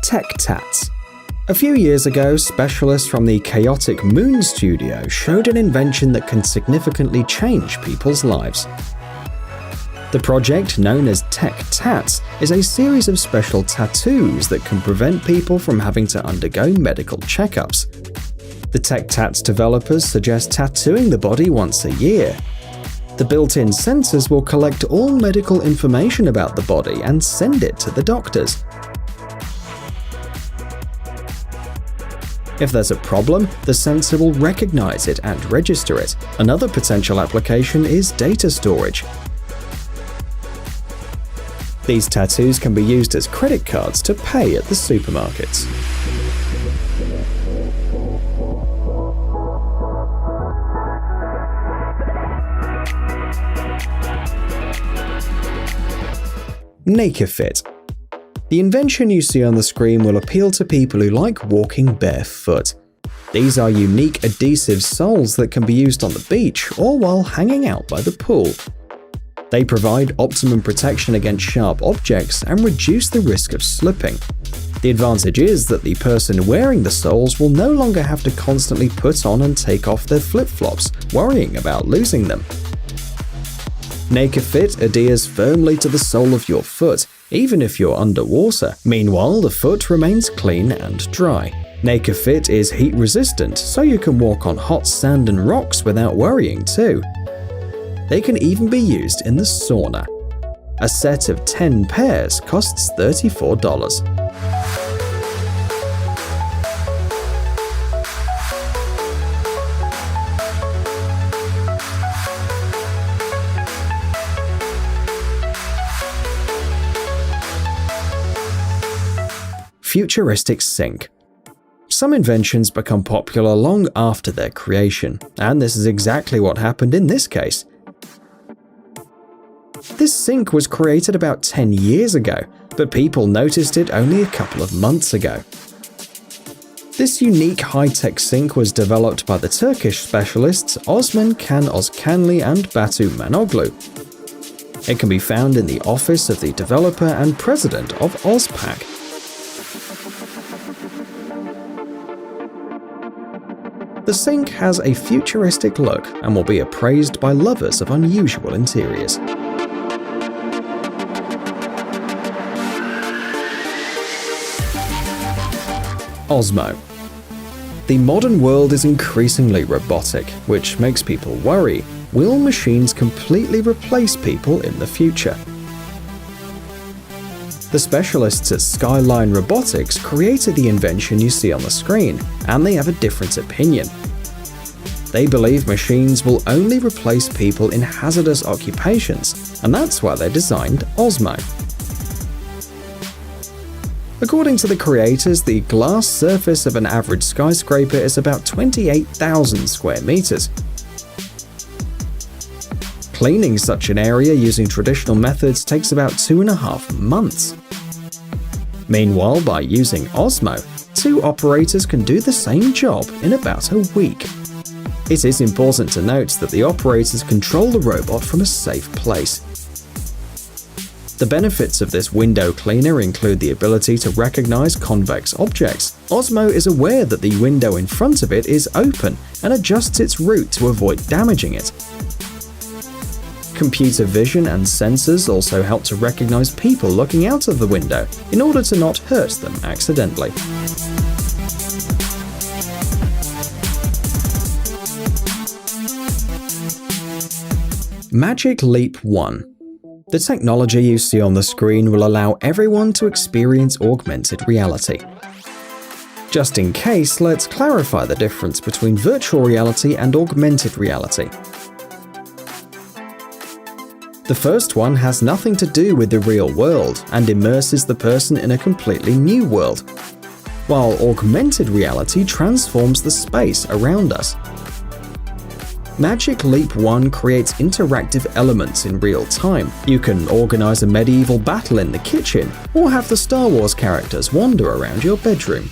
Tech tats. A few years ago, specialists from the Chaotic Moon Studio showed an invention that can significantly change people's lives. The project, known as Tech Tats, is a series of special tattoos that can prevent people from having to undergo medical checkups. The Tech Tats developers suggest tattooing the body once a year. The built-in sensors will collect all medical information about the body and send it to the doctors. If there's a problem, the sensor will recognize it and register it. Another potential application is data storage. These tattoos can be used as credit cards to pay at the supermarkets. Naked Fit. The invention you see on the screen will appeal to people who like walking barefoot. These are unique adhesive soles that can be used on the beach or while hanging out by the pool. They provide optimum protection against sharp objects and reduce the risk of slipping. The advantage is that the person wearing the soles will no longer have to constantly put on and take off their flip-flops, worrying about losing them. Naked Fit adheres firmly to the sole of your foot, even if you're underwater. Meanwhile, the foot remains clean and dry. Naked Fit is heat resistant, so you can walk on hot sand and rocks without worrying too. They can even be used in the sauna. A set of 10 pairs costs $34. Futuristic sink. Some inventions become popular long after their creation, and this is exactly what happened in this case. This sink was created about 10 years ago, but people noticed it only a couple of months ago. This unique high-tech sink was developed by the Turkish specialists Osman Can Ozkanli and Batu Manoglu. It can be found in the office of the developer and president of Ozpak. The sink has a futuristic look and will be appraised by lovers of unusual interiors. Osmo. The modern world is increasingly robotic, which makes people worry. Will machines completely replace people in the future? The specialists at Skyline Robotics created the invention you see on the screen, and they have a different opinion. They believe machines will only replace people in hazardous occupations, and that's why they designed Osmo. According to the creators, the glass surface of an average skyscraper is about 28,000 square meters. Cleaning such an area using traditional methods takes about 2.5 months. Meanwhile, by using Osmo, 2 operators can do the same job in about a week. It is important to note that the operators control the robot from a safe place. The benefits of this window cleaner include the ability to recognize convex objects. Osmo is aware that the window in front of it is open and adjusts its route to avoid damaging it. Computer vision and sensors also help to recognize people looking out of the window in order to not hurt them accidentally. Magic Leap 1. The technology you see on the screen will allow everyone to experience augmented reality. Just in case, let's clarify the difference between virtual reality and augmented reality. The first one has nothing to do with the real world and immerses the person in a completely new world, while augmented reality transforms the space around us. Magic Leap 1 creates interactive elements in real time. You can organize a medieval battle in the kitchen, or have the Star Wars characters wander around your bedroom.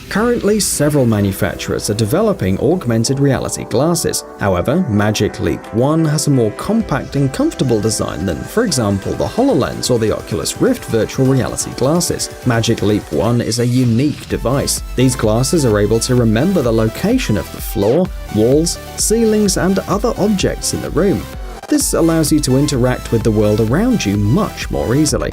Currently, several manufacturers are developing augmented reality glasses. However, Magic Leap 1 has a more compact and comfortable design than, for example, the HoloLens or the Oculus Rift virtual reality glasses. Magic Leap 1 is a unique device. These glasses are able to remember the location of the floor, walls, ceilings, and other objects in the room. This allows you to interact with the world around you much more easily.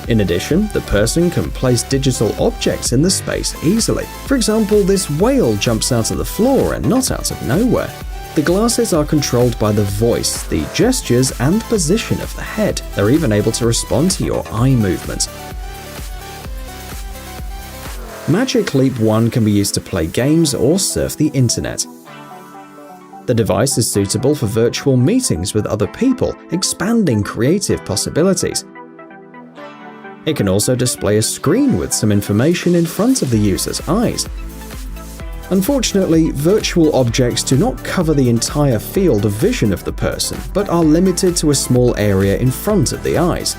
In addition, the person can place digital objects in the space easily. For example, this whale jumps out of the floor and not out of nowhere. The glasses are controlled by the voice, the gestures, and the position of the head. They're even able to respond to your eye movements. Magic Leap 1 can be used to play games or surf the internet. The device is suitable for virtual meetings with other people, expanding creative possibilities. It can also display a screen with some information in front of the user's eyes. Unfortunately, virtual objects do not cover the entire field of vision of the person, but are limited to a small area in front of the eyes.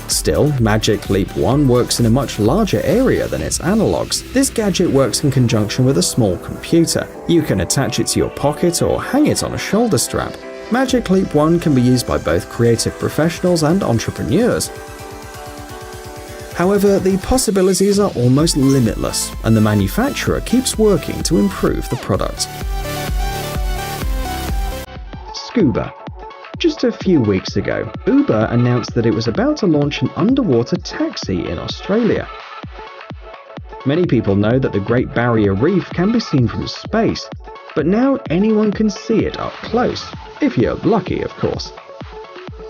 Still, Magic Leap 1 works in a much larger area than its analogs. This gadget works in conjunction with a small computer. You can attach it to your pocket or hang it on a shoulder strap. Magic Leap 1 can be used by both creative professionals and entrepreneurs. However, the possibilities are almost limitless, and the manufacturer keeps working to improve the product. Scuba. Just a few weeks ago, Uber announced that it was about to launch an underwater taxi in Australia. Many people know that the Great Barrier Reef can be seen from space, but now anyone can see it up close, if you're lucky, of course.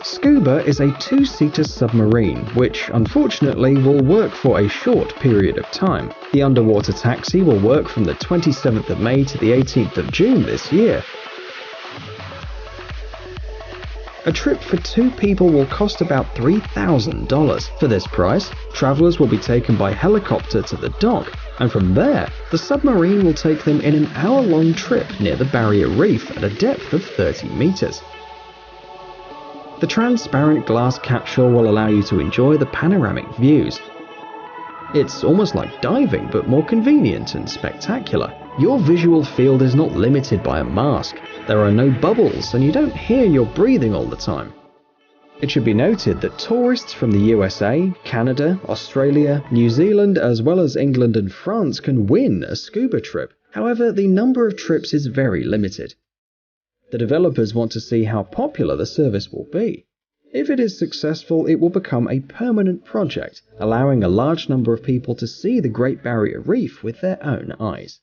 Scuba is a two-seater submarine, which unfortunately will work for a short period of time. The underwater taxi will work from the 27th of May to the 18th of June this year. A trip for 2 people will cost about $3,000. For this price, travelers will be taken by helicopter to the dock, and from there, the submarine will take them in an hour-long trip near the Barrier Reef at a depth of 30 meters. The transparent glass capsule will allow you to enjoy the panoramic views. It's almost like diving, but more convenient and spectacular. Your visual field is not limited by a mask. There are no bubbles, and you don't hear you're breathing all the time. It should be noted that tourists from the USA, Canada, Australia, New Zealand, as well as England and France can win a scuba trip. However, the number of trips is very limited. The developers want to see how popular the service will be. If it is successful, it will become a permanent project, allowing a large number of people to see the Great Barrier Reef with their own eyes.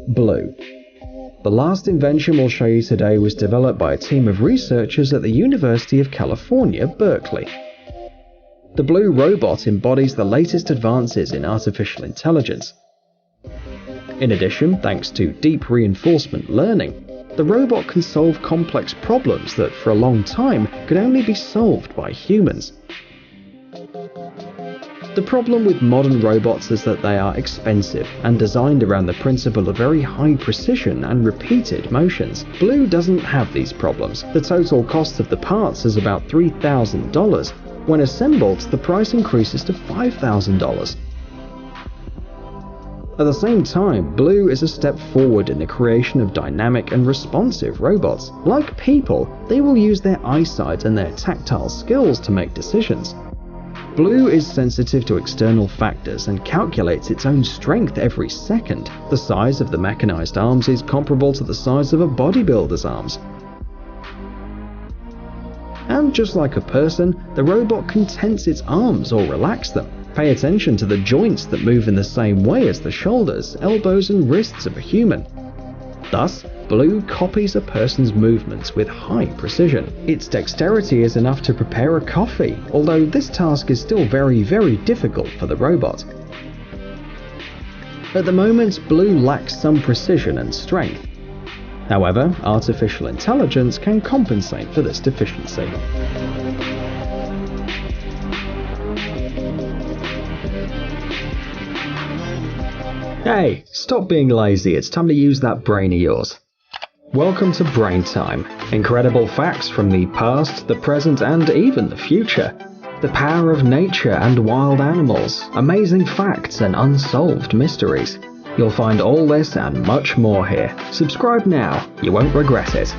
Blue. The last invention we'll show you today was developed by a team of researchers at the University of California, Berkeley. The Blue robot embodies the latest advances in artificial intelligence. In addition, thanks to deep reinforcement learning, the robot can solve complex problems that for a long time could only be solved by humans. The problem with modern robots is that they are expensive and designed around the principle of very high precision and repeated motions. Blue doesn't have these problems. The total cost of the parts is about $3,000. When assembled, the price increases to $5,000. At the same time, Blue is a step forward in the creation of dynamic and responsive robots. Like people, they will use their eyesight and their tactile skills to make decisions. Blue is sensitive to external factors and calculates its own strength every second. The size of the mechanized arms is comparable to the size of a bodybuilder's arms. And just like a person, the robot can tense its arms or relax them. Pay attention to the joints that move in the same way as the shoulders, elbows, and wrists of a human. Thus, Blue copies a person's movements with high precision. Its dexterity is enough to prepare a coffee, although this task is still very difficult for the robot. At the moment, Blue lacks some precision and strength. However, artificial intelligence can compensate for this deficiency. Hey, stop being lazy, it's time to use that brain of yours. Welcome to Brain Time. Incredible facts from the past, the present, and even the future. The power of nature and wild animals, amazing facts and unsolved mysteries. You'll find all this and much more here. Subscribe now, you won't regret it.